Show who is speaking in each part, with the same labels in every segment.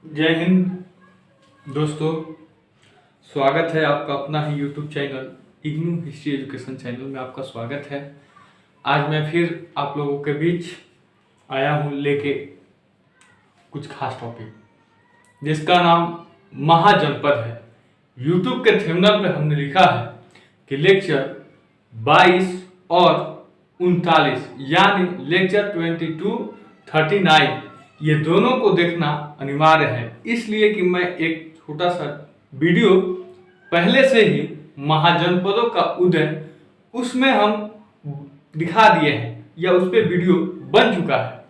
Speaker 1: जय हिंद दोस्तों, स्वागत है आपका अपना ही YouTube channel IGNOU history education channel में। आपका स्वागत है। आज मैं फिर आप लोगों के बीच आया हूँ लेके कुछ खास टॉपिक, जिसका नाम महाजनपद है। यूट्यूब के थंबनेल पे हमने लिखा है कि लेक्चर 22 और 39 यानी लेक्चर 22-39 ये दोनों को देखना अनिवार्य है, इसलिए कि मैं एक छोटा सा वीडियो पहले से ही महाजनपदों का उदय उसमें हम दिखा दिए हैं या उस पर वीडियो बन चुका है।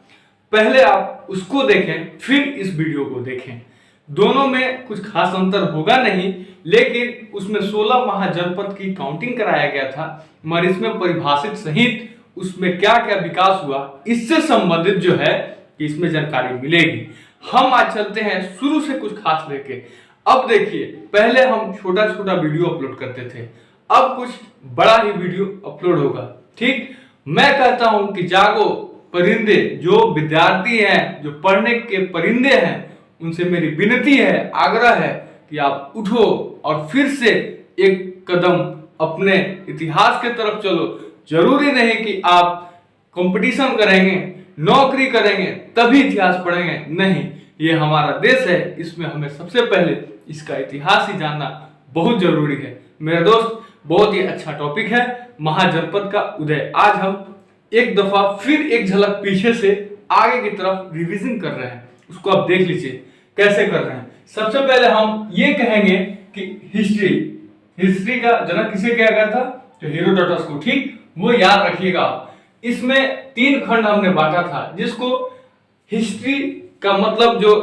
Speaker 1: पहले आप उसको देखें फिर इस वीडियो को देखें। दोनों में कुछ खास अंतर होगा नहीं, लेकिन उसमें 16 महाजनपद की काउंटिंग कराया गया था, मगर इसमें परिभाषित सहित उसमें क्या क्या विकास हुआ इससे संबंधित जो है इसमें जानकारी मिलेगी। हम आज चलते हैं शुरू से कुछ खास लेके। अब देखिए, पहले हम छोटा छोटा वीडियो अपलोड करते थे, अब कुछ बड़ा ही वीडियो अपलोड होगा। ठीक, मैं कहता हूं कि जागो परिंदे, जो विद्यार्थी हैं, जो पढ़ने के परिंदे हैं, उनसे मेरी विनती है, आग्रह है कि आप उठो और फिर से एक कदम अपने इतिहास के तरफ चलो। जरूरी नहीं कि आप कंपटीशन करेंगे, नौकरी करेंगे तभी इतिहास पढ़ेंगे, नहीं। ये हमारा देश है, इसमें हमें सबसे पहले इसका इतिहास ही जानना बहुत जरूरी है। मेरे दोस्त, बहुत ही अच्छा टॉपिक है महाजनपद का उदय। आज हम एक दफा फिर एक झलक पीछे से आगे की तरफ रिवीजन कर रहे हैं, उसको आप देख लीजिए कैसे कर रहे हैं। सबसे पहले हम ये कहेंगे कि हिस्ट्री का जनक किसे कहा गया था? तो हेरोडोटस को। ठीक, वो याद रखिएगा। इसमें 3 खंड हमने बांटा था, जिसको हिस्ट्री का मतलब जो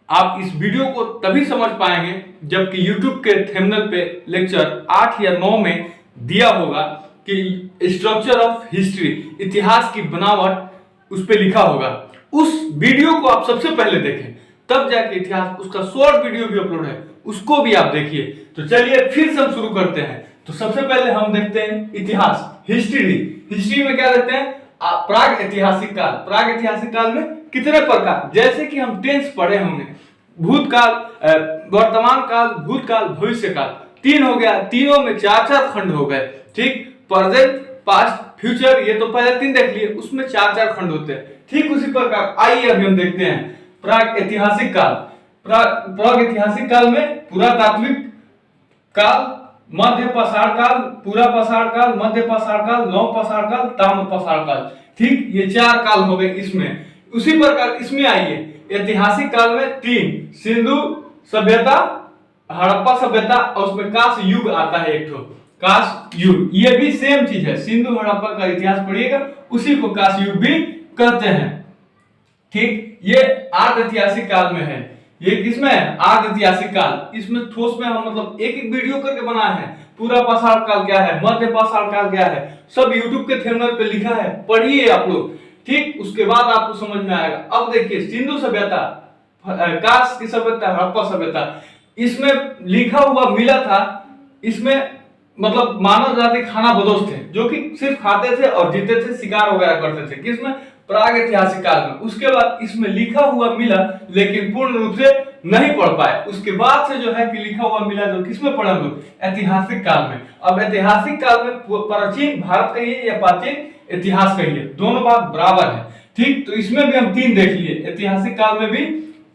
Speaker 1: आप इस वीडियो को तभी समझ पाएंगे जबकि YouTube के थंबनेल पे लेक्चर 8 या 9 में दिया होगा कि स्ट्रक्चर ऑफ हिस्ट्री, इतिहास की बनावट, उस पे लिखा होगा। उस वीडियो को आप सबसे पहले देखें, तब जाके इतिहास, उसका शॉर्ट वीडियो भी अपलोड है, उसको भी आप देखिए। तो चलिए फिर से हम शुरू करते हैं। तो सबसे पहले हम देखते हैं इतिहास, हिस्ट्री में क्या देखते हैं? प्राग ऐतिहासिक काल। प्राग ऐतिहासिक काल में कितने प्रकार, जैसे कि हम टेंस पढ़े होंगे, भूतकाल, वर्तमान काल, भूतकाल, भविष्य काल, 3 हो गया। तीनों में 4-4 खंड हो गए। ठीक, प्रेजेंट, पास्ट, फ्यूचर, ये तो पहले 3 देख लिए, उसमें 4-4 खंड होते हैं। ठीक उसी प्रकार आइए अभी हम देखते हैं प्राग ऐतिहासिक काल। प्राग ऐतिहासिक काल में पुरातात्विक काल, मध्य पाषाण काल, पूरा पाषाण काल, मध्य पाषाण काल, नव पाषाण काल, ताम्र पाषाण काल। ठीक, ये 4 काल हो गए इसमें। उसी प्रकार इसमें आइए, ऐतिहासिक काल में 3, सिंधु सभ्यता, हड़प्पा सभ्यता, और उसमें कांस युग आता है एक ठो, कांस युग। ये भी सेम चीज है, सिंधु हड़प्पा का इतिहास पढ़िएगा, उसी को कांस युग भी कहते हैं। ठीक, ये आर्ध ऐतिहासिक काल में है। ये किसमें है? आर्ध ऐतिहासिक काल। इसमें ठोस में हम मतलब एक एक वीडियो करके बनाए हैं। पूरा पाषाण काल क्या है, मध्य पाषाण काल क्या है, सब यूट्यूब के थंबनेल पे लिखा है, पढ़िए आप लोग। ठीक, उसके बाद आपको समझ में आएगा। अब देखिए, सिंधु सभ्यता, कांस की सभ्यता, हड़प्पा सभ्यता, इसमें लिखा हुआ मिला था। इसमें मतलब मानव जाति खाना बदोश थे, जो कि सिर्फ खाते थे और जीते थे, शिकार वगैरह करते थे। किसमें? प्राग ऐतिहासिक काल में। उसके बाद इसमें लिखा हुआ मिला, लेकिन पूर्ण रूप से नहीं पढ़ पाए। उसके बाद से जो है कि लिखा हुआ मिला, जो किसमें पढ़े हम लोग? ऐतिहासिक काल में। अब ऐतिहासिक काल में प्राचीन भारत कहिए या प्राचीन इतिहास कहिए, दोनों बात बराबर है। ठीक, तो इसमें भी हम 3 देख लिए, ऐतिहासिक काल में भी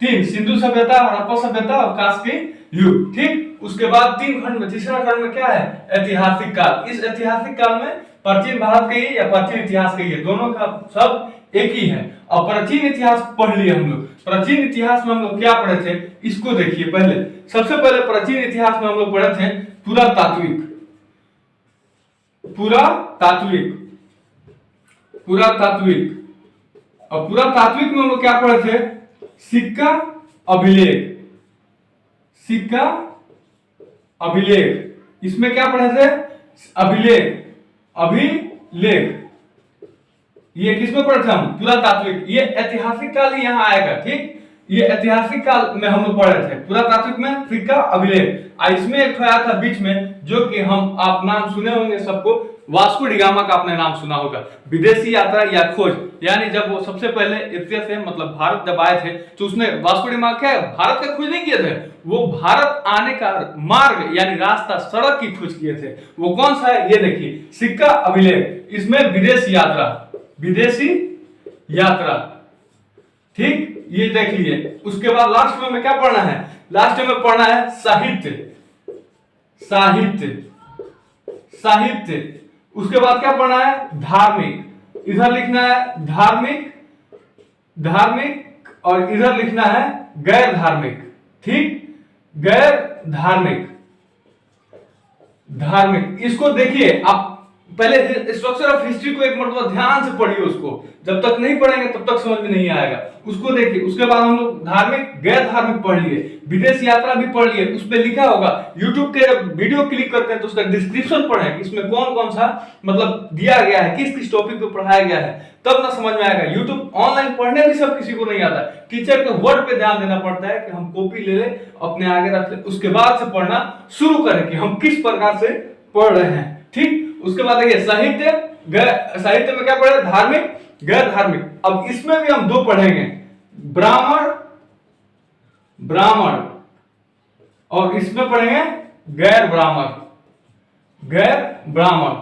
Speaker 1: 3, सिंधु सभ्यता, हड़प्पा सभ्यता और कांस के युग। ठीक, उसके बाद 3 खंड में, तीसरा खंड में क्या है? ऐतिहासिक काल। इस ऐतिहासिक काल में प्राचीन भारत कहिए या प्राचीन इतिहास कहिए, दोनों का सब एक ही है। और प्राचीन इतिहास पढ़ लिए हम लोग। प्राचीन इतिहास में हम लोग क्या पढ़े थे, इसको देखिए। पहले सबसे पहले प्राचीन इतिहास में हम लोग पढ़े थे पुरातात्विक और पुरातात्विक में हम लोग क्या पढ़े थे? सिक्का अभिलेख। इसमें क्या पढ़े थे? अभिलेख। ये किसमें पढ़े थे हम? पुरातात्विक। ये ऐतिहासिक काल ही यहाँ आएगा। ठीक, ये ऐतिहासिक काल में हम लोग पढ़ रहे थे, पुरातात्विक में सिक्का अभिलेख। इसमें एक आया था बीच में, जो कि आप नाम सुने होंगे सबको, वास्को डिगामा का आपने नाम सुना होगा। विदेशी यात्रा या खोज, यानी जब वो सबसे पहले एशिया से मतलब भारत जब आए थे, तो उसने वास्को डिगामा क्या है, भारत का खोज नहीं किए थे, वो भारत आने का मार्ग यानी रास्ता, सड़क की खोज किए थे। वो कौन सा है ये देखिए, सिक्का अभिलेख। इसमें विदेशी यात्रा, विदेशी यात्रा, ठीक, ये देख लीजिए। उसके बाद लास्ट में हमें क्या पढ़ना है, लास्ट में पढ़ना है साहित्य, साहित्य, साहित्य। उसके बाद क्या पढ़ना है, धार्मिक, इधर लिखना है धार्मिक, धार्मिक, और इधर लिखना है गैर धार्मिक, ठीक, गैर धार्मिक, धार्मिक। इसको देखिए आप पहले स्ट्रक्चर ऑफ हिस्ट्री को एक मरतबा ध्यान से पढ़िए, उसको जब तक नहीं पढ़ेंगे तब तक समझ में नहीं आएगा, उसको देखिए। उसके बाद हम लोग धार्मिक गैर धार्मिक पढ़ लिए, विदेश यात्रा भी पढ़ लिए। उसमें लिखा होगा, यूट्यूब के वीडियो क्लिक करते हैं तो उसका डिस्क्रिप्शन पढ़ें, इसमें कौन कौन सा मतलब दिया गया है, किस किस टॉपिक पे पढ़ाया गया है, तब ना समझ में आएगा। यूट्यूब ऑनलाइन पढ़ने भी सब किसी को नहीं आता, टीचर के वर्ड पे ध्यान देना पड़ता है कि हम कॉपी ले ले, अपने आगे रख ले, उसके बाद से पढ़ना शुरू करें कि हम किस प्रकार से पढ़ रहे हैं, ठीक। उसके बाद देखिए साहित्य, साहित्य में क्या पढ़े, धार्मिक गैर धार्मिक। अब इसमें भी हम दो पढ़ेंगे, ब्राह्मण, ब्राह्मण, और इसमें पढ़ेंगे गैर ब्राह्मण, गैर ब्राह्मण।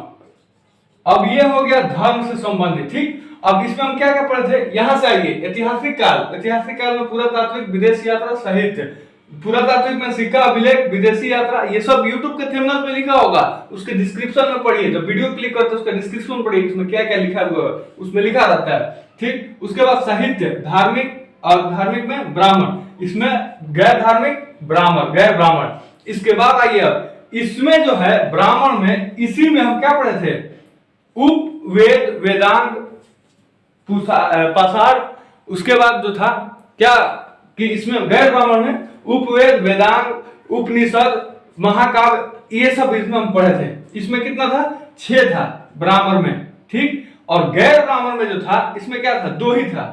Speaker 1: अब ये हो गया धर्म से संबंधित, ठीक। अब इसमें हम क्या क्या पढ़े थे, यहां से आइए, ऐतिहासिक काल, ऐतिहासिक काल में पुरातात्विक, विदेशी यात्रा, साहित्य। पुरातात्विक में सिक्का अभिलेख, विदेशी यात्रा, ये सब YouTube के थंबनेल पे लिखा होगा, उसके डिस्क्रिप्शन में पढ़िए। जब वीडियो क्लिक करते हैं उसका डिस्क्रिप्शन पढ़िए, उसमें क्या क्या लिखा हुआ है उसमें लिखा रहता है, ठीक। उसके बाद साहित्य, धार्मिक, और धार्मिक में ब्राह्मण, इसमें गैर धार्मिक, ब्राह्मण, गैर ब्राह्मण। इसके बाद आइए, अब इसमें जो है ब्राह्मण में, इसी में हम क्या पढ़े थे, उप वेद, वेदांग, पाषाण। उसके बाद जो था क्या कि इसमें गैर ब्राह्मण में उपवेद, वेदांग, उपनिषद, महाकाव्य, ये सब इसमें हम पढ़े थे। इसमें कितना था, 6 था ब्राह्मण में, ठीक। और गैर ब्राह्मण में जो था, इसमें क्या था, 2 ही था,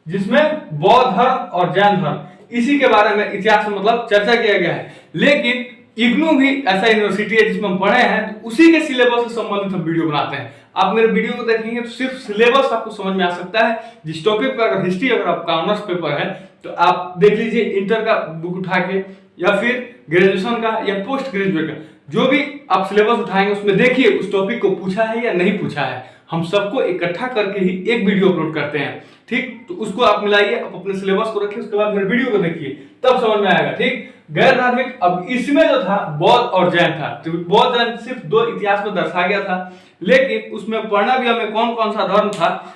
Speaker 1: जिसमें बौद्ध धर्म और जैन धर्म, इसी के बारे में इतिहास में मतलब चर्चा किया गया है। लेकिन इग्नू भी ऐसा यूनिवर्सिटी है जिसमें हम पढ़े हैं, तो उसी के सिलेबस से संबंधित हम वीडियो बनाते हैं। आप मेरे वीडियो को देखेंगे तो सिर्फ सिलेबस आपको समझ में आ सकता है। जिस टॉपिक पर अगर हिस्ट्री, अगर आपका ऑनर्स पेपर है तो आप देख लीजिए इंटर का बुक उठा के, या फिर ग्रेजुएशन का या पोस्ट ग्रेजुएट का, जो भी आप सिलेबस उठाएंगे उसमें देखिए उस टॉपिक को पूछा है या नहीं पूछा है। हम सबको इकट्ठा करके ही एक वीडियो अपलोड करते हैं, ठीक। तो उसको आप मिलाइए, आप अपने सिलेबस को रखिए, उसके बाद मेरे वीडियो को देखिए, तब समझ में आएगा, ठीक। गैर धार्मिक, अब इसमें जो था बौद्ध और जैन था, तो बौद्ध जैन सिर्फ 2 इतिहास में दर्शाया गया था। लेकिन उसमें पढ़ना भी हमें कौन कौन सा धर्म था,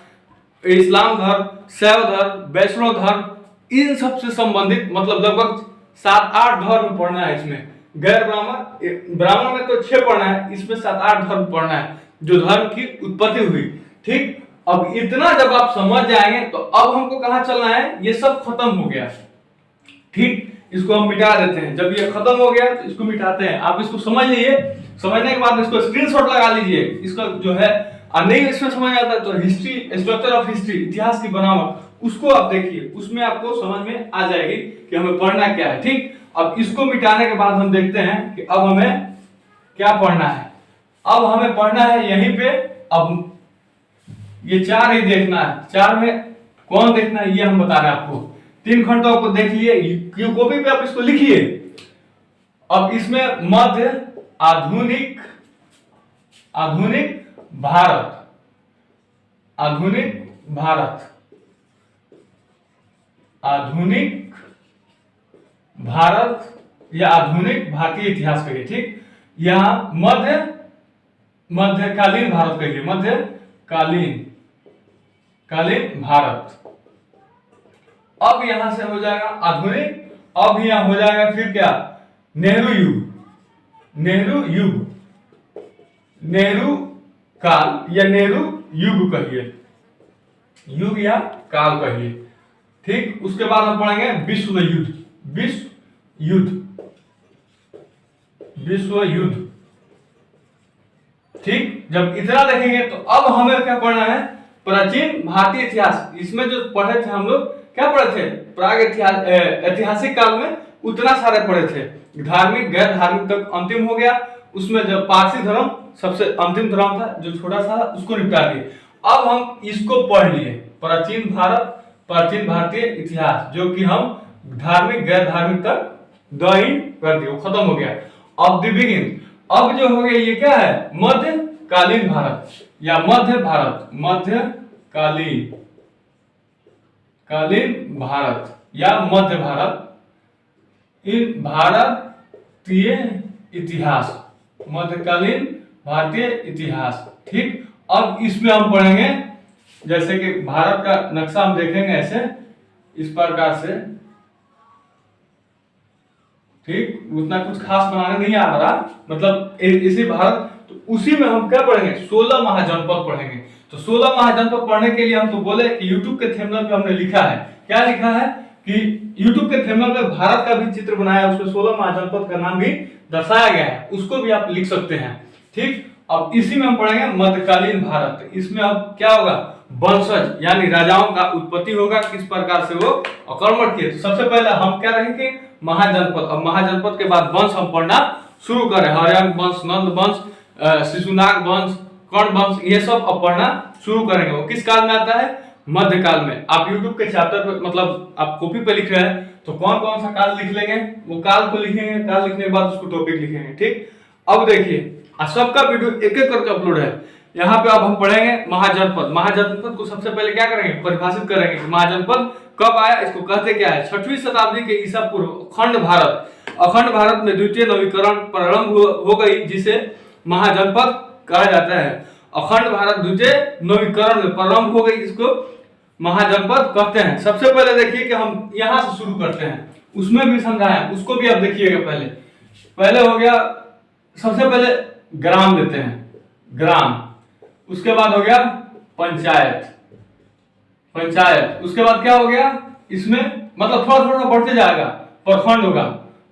Speaker 1: इस्लाम धर्म, शैव धर्म, वैष्णव धर्म, इन सब से संबंधित मतलब लगभग 7-8 धर्म पढ़ना है इसमें। गैर ब्राह्मण, ब्राह्मण में तो 6 पढ़ना है, इसमें 7-8 धर्म पढ़ना है, जो धर्म की उत्पत्ति हुई, ठीक। अब इतना जब आप समझ जाएंगे तो अब हमको कहां चलना है, ये सब खत्म हो गया, ठीक। इसको हम मिटा देते हैं, जब ये खत्म हो गया तो इसको मिटाते हैं। आप इसको समझ लीजिए, समझने के बाद इसको स्क्रीनशॉट लगा लीजिए, इसका जो है नहीं इसमें समझ आता तो हिस्ट्री, स्ट्रक्चर ऑफ हिस्ट्री, इतिहास की बनावट, उसको आप देखिए, उसमें आपको समझ में आ जाएगी कि हमें पढ़ना क्या है, ठीक। अब इसको मिटाने के बाद हम देखते हैं कि अब हमें क्या पढ़ना है। अब हमें पढ़ना है यहीं पे, अब ये 4 ही देखना है, 4 में कौन देखना है ये हम बता रहे हैं आपको। 3 खंडों को देख लिए, कॉपी पे आप इसको लिखिए। अब इसमें मध्य, आधुनिक, आधुनिक भारत, आधुनिक भारत, आधुनिक भारत या आधुनिक भारतीय इतिहास कहिए, ठीक। यहां मध्य, मध्यकालीन भारत कहिए, मध्यकालीन, कालीन भारत। अब यहां से हो जाएगा आधुनिक, अब यहां हो जाएगा फिर क्या, नेहरू युग, नेहरू युग, नेहरू काल या नेहरू युग कहिए, युग या काल कहिए, ठीक। उसके बाद हम पढ़ेंगे विश्व युद्ध, विश्व युद्ध, विश्व युद्ध, ठीक। जब इतना देखेंगे तो अब हमें क्या पढ़ना है, प्राचीन भारतीय इतिहास। इसमें जो पढ़े थे हम लोग क्या पढ़े थे? प्राग ऐतिहासिक काल में उतना सारे पढ़े थे, धार्मिक गैर धार्मिक तक अंतिम हो गया। उसमें जब पारसी धर्म सबसे अंतिम धर्म था जो छोटा सा, उसको निपटा दिए। अब हम इसको पढ़ लिए, प्राचीन भारत, प्राचीन भारतीय इतिहास, जो कि हम धार्मिक गैर धार्मिक तक द कर दिया, खत्म हो गया। अब द बिगिन, अब जो हो गया ये क्या है? मध्यकालीन भारत या मध्य भारत, मध्यकालीन भारत या मध्य भारत, इन भारतीय इतिहास, मध्यकालीन भारतीय इतिहास। ठीक, अब इसमें हम पढ़ेंगे, जैसे कि भारत का नक्शा हम देखेंगे ऐसे इस प्रकार से। ठीक, उतना कुछ खास बनाने नहीं आ रहा, मतलब इसी भारत, तो उसी में हम क्या पढ़ेंगे? 16 महाजनपद पढ़ेंगे। तो 16 महाजनपद पढ़ने के लिए हम तो बोले कि यूट्यूब के थंबनेल पे हमने लिखा है, क्या लिखा है कि यूट्यूब के थंबनेल पे भारत का भी चित्र बनाया, उसमें 16 महाजनपद का नाम भी दर्शाया गया है, उसको भी आप लिख सकते हैं। ठीक, अब इसी में हम पढ़ेंगे मध्यकालीन भारत। इसमें अब क्या होगा? वंशज यानी राजाओं का उत्पत्ति होगा, किस प्रकार से वो आक्रमण किए। तो सबसे पहले हम क्या रहेंगे? महाजनपद। अब महाजनपद के बाद वंश हम पढ़ना शुरू करें, हर्यंक वंश, नंद वंश, शिशुनाग वंश, कर्ण वंश, ये सब अब पढ़ना शुरू करेंगे। वो किस काल में आता है? मध्यकाल में। आप YouTube के चैप्टर पे, मतलब आप कॉपी पे लिख रहे हैं तो कौन कौन सा काल लिख लेंगे, वो काल को लिखेंगे, काल लिखने के बाद उसको टॉपिक लिखेंगे। ठीक, अब देखिए सबका वीडियो एक एक करके अपलोड है। यहाँ पे अब हम पढ़ेंगे महाजनपद। महाजनपद को सबसे पहले क्या करेंगे? परिभाषित करेंगे कि महाजनपद कब आया, इसको कहते क्या है। 6वीं शताब्दी के ईसा पूर्व अखंड भारत में द्वितीय नवीकरण प्रारंभ हो गई, जिसे महाजनपद कहा जाता है। अखंड भारत द्वितीय नवीकरण में प्रारंभ हो गई, इसको महाजनपद कहते हैं। सबसे पहले देखिए कि हम यहाँ से शुरू करते हैं, उसमें भी समझाया, उसको भी अब देखिएगा। पहले हो गया, सबसे पहले ग्राम लेते हैं, ग्राम। उसके बाद हो गया पंचायत, उसके बाद क्या हो गया? इसमें मतलब थोड़ा थोड़ा बढ़ते जाएगा, प्रखंड होगा,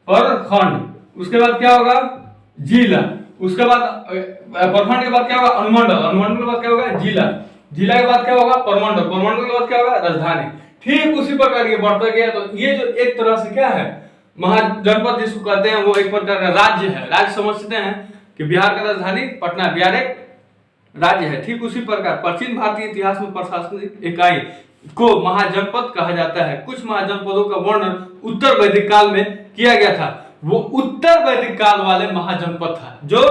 Speaker 1: प्रखंड। उसके बाद क्या होगा? जिला। उसके बाद प्रखंड के बाद क्या होगा? अनुमंडल। अनुमंडल के बाद क्या होगा? जिला। जिला के बाद क्या होगा? प्रमंडल। प्रमंडल के बाद क्या होगा? राजधानी। ठीक उसी प्रकार ये बढ़ता गया। तो ये जो एक तरह से क्या है, महाजनपद जिसको कहते हैं, वो एक प्रकार का राज्य है। राज्य समझते हैं कि बिहार का राजधानी पटना, बिहार एक राज्य है। ठीक उसी प्रकार प्राचीन भारतीय इतिहास में प्रशासनिक इकाई को महाजनपद कहा जाता है। कुछ महाजनपदों का वर्णन उत्तर वैदिक काल में किया गया था। वो उत्तर वैदिक काल वाले महाजनपद था, जो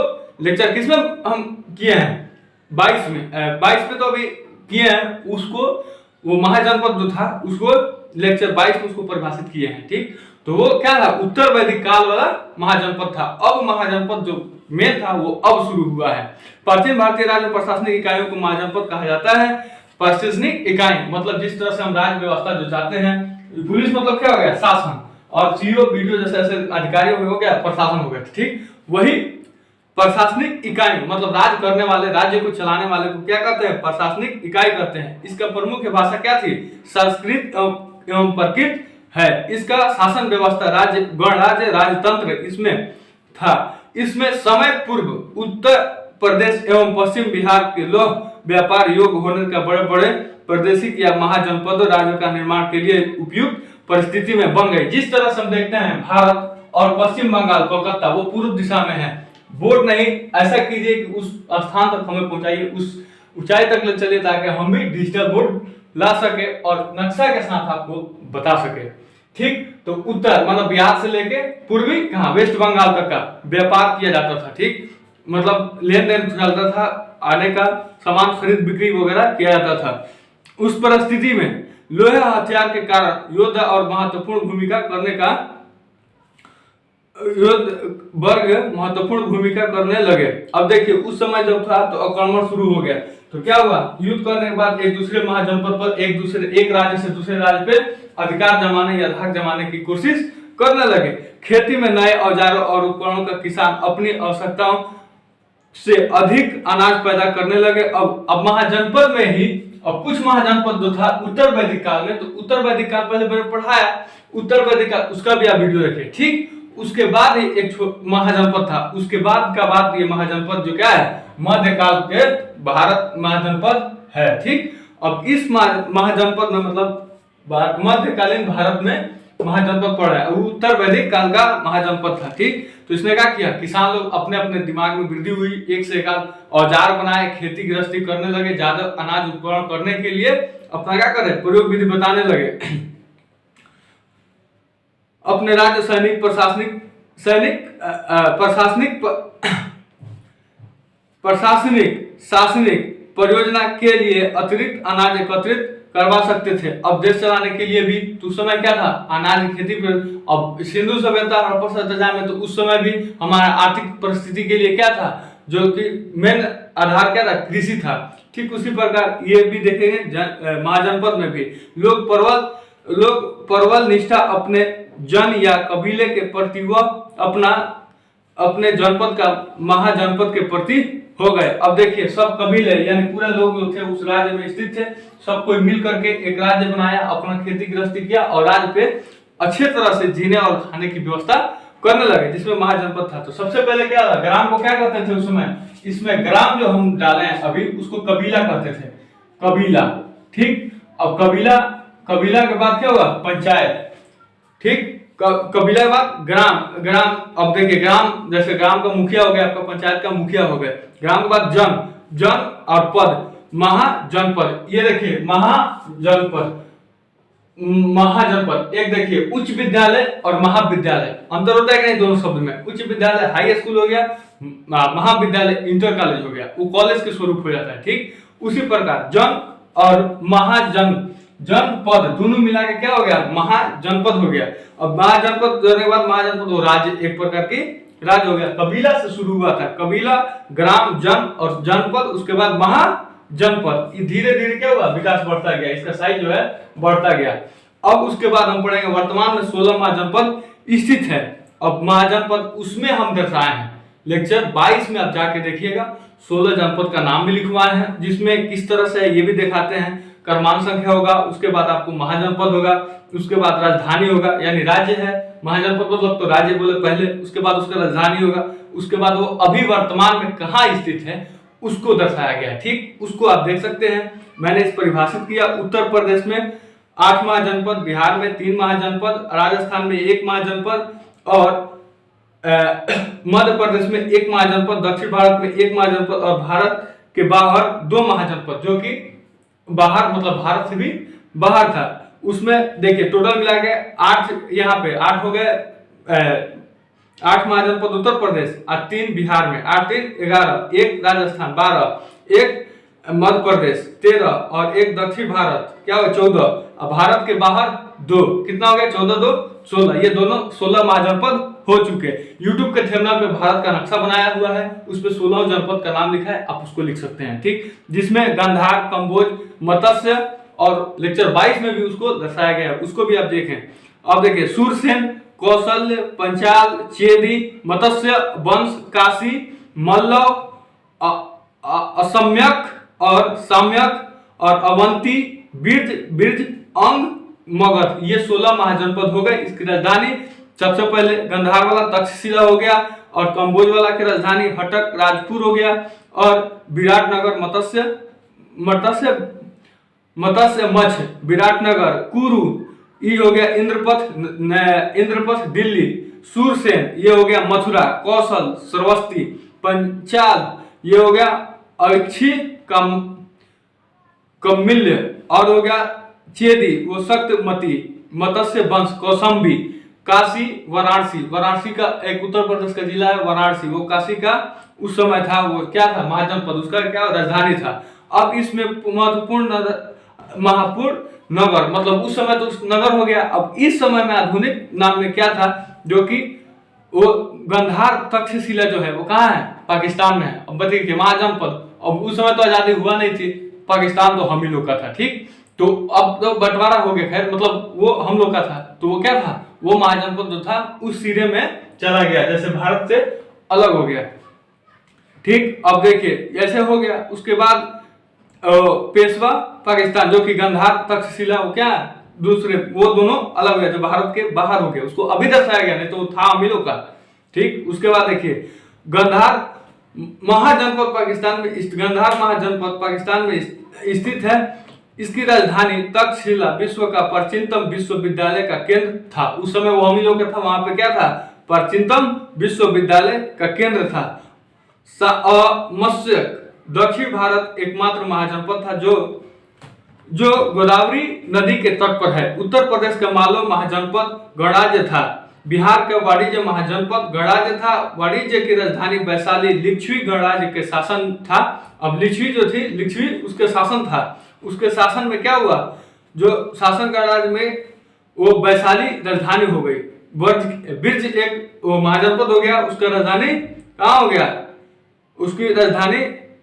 Speaker 1: लेक्चर किसमें हम किए हैं? 22 में। 22 में तो अभी किए हैं उसको, वो महाजनपद जो था उसको लेक्चर 22 में उसको परिभाषित किए हैं। ठीक, तो वो क्या था? उत्तर वैदिक काल वाला महाजनपद था। अब महाजनपद जो मेन था वो अब शुरू हुआ है। प्राचीन भारतीय राज्य प्रशासनिक इकाइयों को महाजनपद कहा जाता है। प्रशासनिक इकाई मतलब जिस तरह से हम राज्य व्यवस्था जो चाहते हैं, पुलिस मतलब क्या हो गया? शासन, और सीओ वीडियो जैसे ऐसे अधिकारी हो गया, प्रशासन हो गया। ठीक, वही प्रशासनिक इकाई मतलब राज करने वाले, राज्य को चलाने वाले को क्या कहते हैं? प्रशासनिक इकाई कहते हैं। इसका प्रमुख भाषा क्या थी? संस्कृत एवं प्राकृत है। इसका शासन व्यवस्था राज्य, गणराज्य, राजतंत्र इसमें था। इसमें समय पूर्व उत्तर प्रदेश एवं पश्चिम बिहार के लोग व्यापार योग्य होने का बड़े बड़े प्रादेशिक या महाजनपदों राज्यों का निर्माण के लिए उपयुक्त परिस्थिति में बन गई। जिस तरह से हम देखते हैं भारत और पश्चिम बंगाल, कोलकाता वो पूर्व दिशा में है। बोर्ड नहीं, ऐसा कीजिए कि उस स्थान तक हमें पहुंचाइए, उस ऊंचाई तक ले चलिए, ताकि हम भी डिजिटल बोर्ड ला सके और नक्शा के साथ आपको बता सके। ठीक, तो उत्तर मतलब बिहार से लेके पूर्वी कहाँ? वेस्ट बंगाल तक का व्यापार किया जाता था। ठीक, मतलब लेन देन चलता था, आने का सामान खरीद बिक्री वगैरह किया जाता था। उस परिस्थिति में लोहे हथियार के कारण योद्धा और महत्वपूर्ण भूमिका करने लगे। अब देखिए उस समय जब था तो आक्रमण शुरू हो गया, तो क्या हुआ? युद्ध करने के बाद एक दूसरे महाजनपद पर एक राज्य से दूसरे राज्य पे अधिकार जमाने या धाक जमाने की कोशिश करने लगे। खेती में नए औजारों और उपकरणों का किसान अपनी आवश्यकताओं से अधिक अनाज पैदा करने लगे। अब महाजनपद में ही, अब कुछ महाजनपद जो था उत्तर वैदिक काल में, तो उत्तर वैदिक काल पहले मैंने पढ़ाया, उत्तर वैदिक काल उसका भी आप वीडियो देखिए। ठीक, उसके बाद ही एक महाजनपद था, उसके बाद का बात ये महाजनपद जो क्या है? मध्यकाल के भारत महाजनपद है। ठीक, अब इस महाजनपद में मतलब मध्यकालीन भारत में महाजनपद पड़ रहा है, वो उत्तर वैदिक काल का महाजनपद था। ठीक, तो इसने क्या किया, किसान लोग अपने अपने दिमाग में वृद्धि हुई, एक से एक औजार बनाए, खेती गृहस्थी करने लगे, ज्यादा अनाज उत्पादन करने के लिए अपना क्या करे, प्रयोग विधि बताने लगे। अपने राज्य शासनिक परियोजना के लिए अतिरिक्त अनाज एकत्रित करवा सकते थे। अब देश चलाने के लिए भी तो उस समय क्या था, अनाज की खेती पर। अब सिंधु सभ्यता हड़प्पा सभ्यता में तो उस समय भी हमारा आर्थिक परिस्थिति के लिए क्या था, जो कि मेन आधार क्या था, कृषि था। ठीक उसी प्रकार ये भी देखेंगे महाजनपद में भी लोग परवल निष्ठा अपने जन या कबीले के प्रति व अपने जनपद का महाजनपद के प्रति हो गए। अब देखिए सब कबीले यानी पूरे लोग जो थे उस राज्य में स्थित थे, सब कोई मिल करके एक राज्य बनाया, अपना खेती गृहस्थी किया और राज्य पे अच्छे तरह से जीने और खाने की व्यवस्था करने लगे, जिसमें महाजनपद था। तो सबसे पहले क्या था, ग्राम को क्या कहते थे उस समय, इसमें ग्राम जो हम डाले हैं अभी उसको कबीला कहते थे, कबीला। ठीक, अब कबीला के बाद क्या हुआ, पंचायत। ठीक, कबीला के बाद ग्राम। अब देखिए ग्राम, जैसे ग्राम का मुखिया हो गया, आपका पंचायत का मुखिया हो गया। ग्राम के बाद जन और पद, महाजनपद। ये देखिए महाजनपद एक देखिए उच्च विद्यालय और महाविद्यालय, अंतर होता है कि नहीं दोनों शब्द में। उच्च विद्यालय हाई स्कूल हो गया, महाविद्यालय इंटर कॉलेज हो गया, वो कॉलेज के स्वरूप हो जाता है। ठीक, उसी प्रकार जन और जनपद दोनों मिला के क्या हो गया, महाजनपद हो गया। अब महाजनपद होने के बाद महाजनपद वो राज्य, एक प्रकार की राज्य हो गया। कबीला से शुरू हुआ था, कबीला, ग्राम, जन और जनपद, उसके बाद महाजनपद। धीरे धीरे क्या हुआ, विकास बढ़ता गया, इसका साइज जो है बढ़ता गया। अब उसके बाद हम पढ़ेंगे वर्तमान में 16 महाजनपद स्थित है। अब महाजनपद उसमें हम दर्शाए हैं, लेक्चर 22 में आप जाके देखिएगा 16 जनपद का नाम भी लिखवाए हैं, जिसमें किस तरह से ये भी दिखाते हैं। क्रमांक संख्या होगा, उसके बाद आपको महाजनपद होगा, उसके बाद राजधानी होगा, यानी राज्य है महाजनपद मतलब तो राज्य बोले पहले, उसके बाद उसका राजधानी होगा, उसके बाद वो अभी वर्तमान में कहाँ स्थित है उसको दर्शाया गया। ठीक, उसको आप देख सकते हैं, मैंने इस परिभाषित किया। उत्तर प्रदेश में 8 महाजनपद, बिहार में 3 महाजनपद, राजस्थान में 1 महाजनपद और मध्य प्रदेश में 1 महाजनपद, दक्षिण भारत में 1 महाजनपद और भारत के बाहर 2 महाजनपद, जो कि बाहर मतलब भारत से भी बाहर था। उसमें देखिए टोटल मिला के 8, यहाँ पे 8 हो गए, 8 महाजनपद उत्तर प्रदेश और 3 बिहार में, 8 3 11, 1 राजस्थान 12, 1 मध्य प्रदेश 13 और 1 दक्षिण भारत क्या हो 14, और भारत के बाहर 2, कितना हो गया 14 2 16। ये दोनों 16 महाजनपद हो चुके। यूट्यूब के थंबनेल पे भारत का नक्शा बनाया हुआ है, उस पे 16 जनपद का नाम लिखा है, आप उसको लिख सकते हैं। ठीक, जिसमें गांधार, कंबोज, मत्स्य और लेक्चर 22 में भी उसको दर्शाया गया है, उसको भी आप देखें। अब देखिए सूरसेन, कौशल्य, पंचाल, चेदी, मत्स्य, वंश, काशी, मल्लव, असम्यक और साम्यक और अवंती, बिरज, अंग, मगध, ये 16 महाजनपद हो गए। इसकी राजधानी सबसे पहले गंधार वाला तक्षशिला हो गया और कंबोज वाला की राजधानी हटक राजपुर हो गया और विराटनगर मत्स्य मछ विराटनगर, कुरु ये हो गया इंद्रपथ दिल्ली, सूरसेन ये हो गया मथुरा, कौशल श्रवस्ती, पंचाल ये हो गया अक्षी कमिल्य और हो गया चेदी वो शक्तमती, मत्स्य वंश कौशंबी, काशी वाराणसी का एक उत्तर प्रदेश का जिला है वाराणसी, वो काशी का उस समय था, वो क्या था महाजनपद, उसका क्या राजधानी था। अब इसमें महत्वपूर्ण महापुर नगर मतलब उस समय तो उस नगर हो गया। अब इस समय में आधुनिक नाम में क्या था, जो कि वो गंधार तक्षशिला जो है वो कहाँ है, पाकिस्तान में है। अब बताइए महाजनपद, अब उस समय तो आजादी हुआ नहीं थी, पाकिस्तान तो हम ही लोग का था। ठीक, तो अब तो बंटवारा हो गया, खैर मतलब वो हम लोग का था, तो वो क्या था, वो महाजनपद जो था उस सिरे में चला गया, जैसे भारत से अलग हो गया। ठीक, अब देखिए ऐसे हो गया। उसके बाद पेशवा पाकिस्तान जो कि गंधार तक्षशिला वो क्या दूसरे, वो दोनों अलग हो गया, जो भारत के बाहर हो गया, उसको अभी दर्शाया गया, नहीं तो वो था हम ही लोग का। ठीक, उसके बाद देखिए गंधार महाजनपद पाकिस्तान में स्थित है। इसकी राजधानी तक्षशिला विश्व का प्राचीनतम विश्वविद्यालय का केंद्र था। उस समय वो हम ही लोग का था, वहां पे क्या था, प्राचीनतम विश्वविद्यालय का केंद्र था। मत्स्यक दक्षिण भारत एकमात्र महाजनपद था जो गोदावरी नदी के तट पर है। उत्तर प्रदेश का मालवा महाजनपद गणराज्य था। बिहार का वाणिज्य महाजनपद गणराज्य था। वाणिज्य की राजधानी वैशाली लिच्छवी गणराज्य के शासन था। अब लिच्छवी जो थी, लिच्छवी उसके शासन था। उसके शासन में क्या हुआ, जो शासन गणराज्य में वो वैशाली राजधानी हो गई। ब्रज एक वो महाजनपद हो गया, उसका राजधानी कहाँ हो गया, उसकी राजधानी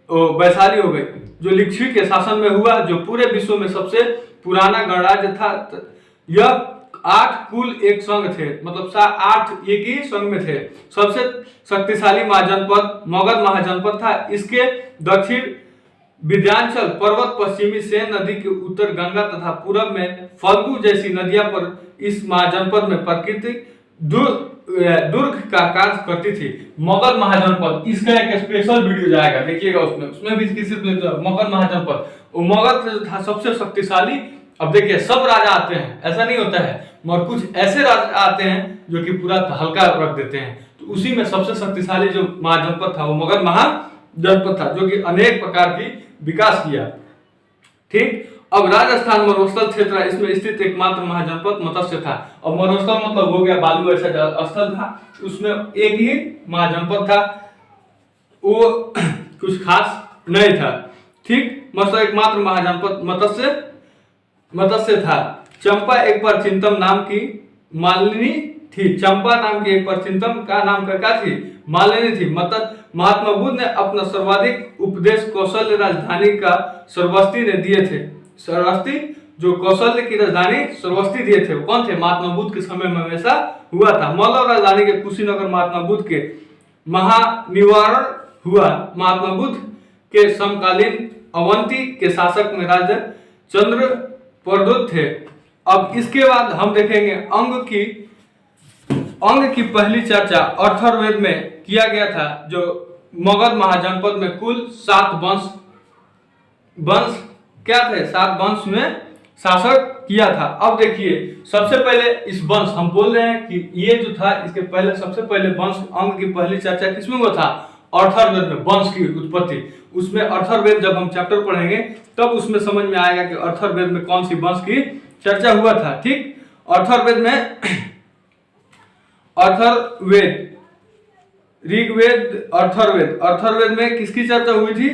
Speaker 1: वैशाली हो गई, जो लिच्छवी के शासन में हुआ, जो पूरे विश्व में सबसे पुराना गणराज्य था। यह 8 कुल एक संघ थे, मतलब 8 एक ही संघ में थे। सबसे शक्तिशाली महाजनपद मगध महाजनपद था। इसके दक्षिण विंध्याचल पर्वत, पश्चिमी सेन नदी के उत्तर गंगा तथा पूरब में फल्गु जैसी नदियां पर इस महाजनपद में प्राकृतिक दुर्ग का कार्य करती थी। मगध महाजनपद, इसका एक स्पेशल वीडियो जाएगा, देखिएगा उसमें भी किसी मगध महाजनपद, वो मगध था सबसे शक्तिशाली। अब देखिए सब राजा आते हैं, ऐसा नहीं होता है, मगर कुछ ऐसे राजा आते हैं जो कि पूरा हल्का रख देते हैं। तो उसी में सबसे शक्तिशाली जो महाजनपद था वो मगध महाजनपद था, जो कि अनेक प्रकार की विकास किया। ठीक, अब राजस्थान मरुस्थल क्षेत्र, इसमें स्थित एकमात्र महाजनपद मत्स्य था। अब मरुस्थल मतलब हो गया बालू ऐसा स्थल था, उसमें एक ही महाजनपद था, वो कुछ खास नहीं था। ठीक, मतलब एकमात्र महाजनपद मत्स्य था। चंपा एक प्राचीनतम नाम की मालिनी थी। चंपा नाम की एक प्राचीनतम का नाम क्या थी, मालिनी थी। महात्मा बुद्ध ने अपना सर्वाधिक उपदेश कौशल्य राजधानी का श्रावस्ती ने दिए थे। श्रावस्ती जो कौशल्य की राजधानी श्रावस्ती दिए थे, वो कौन थे, महात्मा बुद्ध के समय में वैसा हुआ था। मल्लव राजधानी के कुशीनगर महात्मा बुद्ध के महानिवारण हुआ। महात्मा बुद्ध के समकालीन अवंती के शासक में राजा चंद्र प्रद्योत थे। अब इसके बाद हम देखेंगे अंग की पहली चर्चा अथर्ववेद में किया गया था, जो मगध महाजनपद में कुल 7 वंश क्या थे, 7 वंश में शासक किया था। अब देखिए सबसे पहले इस वंश, हम बोल रहे हैं कि ये जो था, इसके पहले सबसे पहले वंश अंग की पहली चर्चा किसमें हुआ था, अथर्ववेद में, वंश की उत्पत्ति। उसमें अथर्ववेद जब हम चैप्टर पढ़ेंगे तब उसमें समझ में आएगा कि अथर्ववेद में कौन सी वंश की चर्चा हुआ था। ठीक, अथर्ववेद में अथर्ववेद, ऋग्वेद, अथर्ववेद में किसकी चर्चा हुई थी,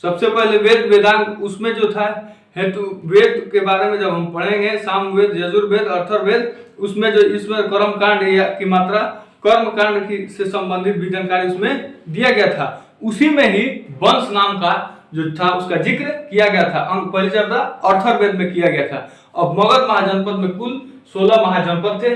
Speaker 1: सबसे पहले वेद वेदांग, उसमें जो था हेतु वेद के बारे में जब हम पढ़ेंगे, सामवेद, यजुर्वेद, अथर्ववेद, उसमें जो ईश्वर कर्म कांड की मात्रा, कर्म कांड की से संबंधित भी जानकारी उसमें दिया गया था। उसी में ही वंश नाम का जो था उसका जिक्र किया गया था। अंग पहली चर्चा अथर्ववेद में किया गया था। अब मगध महाजनपद में कुल 16 महाजनपद थे,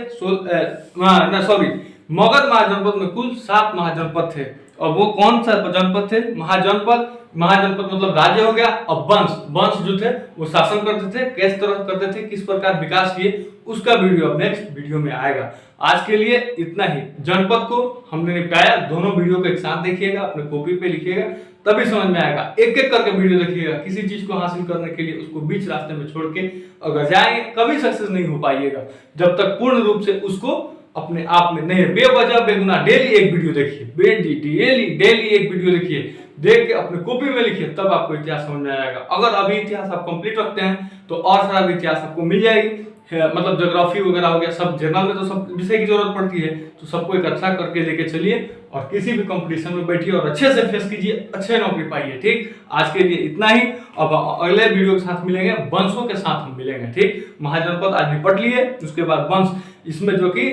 Speaker 1: मगध महाजनपद में कुल 7 महाजनपद थे। और वो कौन सा जनपद थे, महाजनपद मतलब राज्य हो गया। अब वंश जो थे वो शासन करते थे, किस तरह करते थे, किस प्रकार विकास किए, उसका वीडियो अब नेक्स्ट वीडियो में आएगा। आज के लिए इतना ही। जनपद को हमने निपटाया, दोनों वीडियो को एक साथ देखिएगा, अपने कॉपी पे लिखिएगा, तभी समझ में आएगा। एक एक करके वीडियो देखिएगा। किसी चीज को हासिल करने के लिए उसको बीच रास्ते में छोड़ के अगर जाएंगे कभी सक्सेस नहीं हो पाइएगा, जब तक पूर्ण रूप से उसको अपने आप में नहीं। बेवजह बेगुना डेली एक वीडियो देखिए, डेली एक वीडियो देखिए, देख के अपने कॉपी में लिखिए, तब आपको इतिहास समझ में आएगा। अगर अभी इतिहास आप कंप्लीट रखते हैं तो और सारा भी इतिहास आपको मिल जाएगी। मतलब ज्योग्राफी वगैरह हो गया, सब जनरल में तो सब विषय की जरूरत पड़ती है, तो सबको एक अच्छा करके लेके चलिए और किसी भी कंपटीशन में बैठिए और अच्छे से फेस कीजिए, अच्छे नौकरी पाइए। ठीक, आज के लिए इतना ही। अब अगले वीडियो के साथ मिलेंगे, वंशों के साथ हम मिलेंगे। ठीक, महाजनपद आज निपट लिए, उसके बाद वंश, इसमें जो कि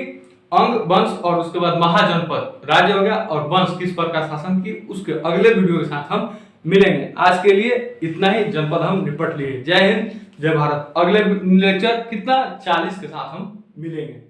Speaker 1: अंग, वंश और उसके बाद महाजनपद राज्य हो गया, और वंश किस प्रकार शासन की, उसके अगले वीडियो के साथ हम मिलेंगे। आज के लिए इतना ही, जनपद हम निपट लिए। जय हिंद, जय भारत। अगले लेक्चर कितना 40 के साथ हम मिलेंगे।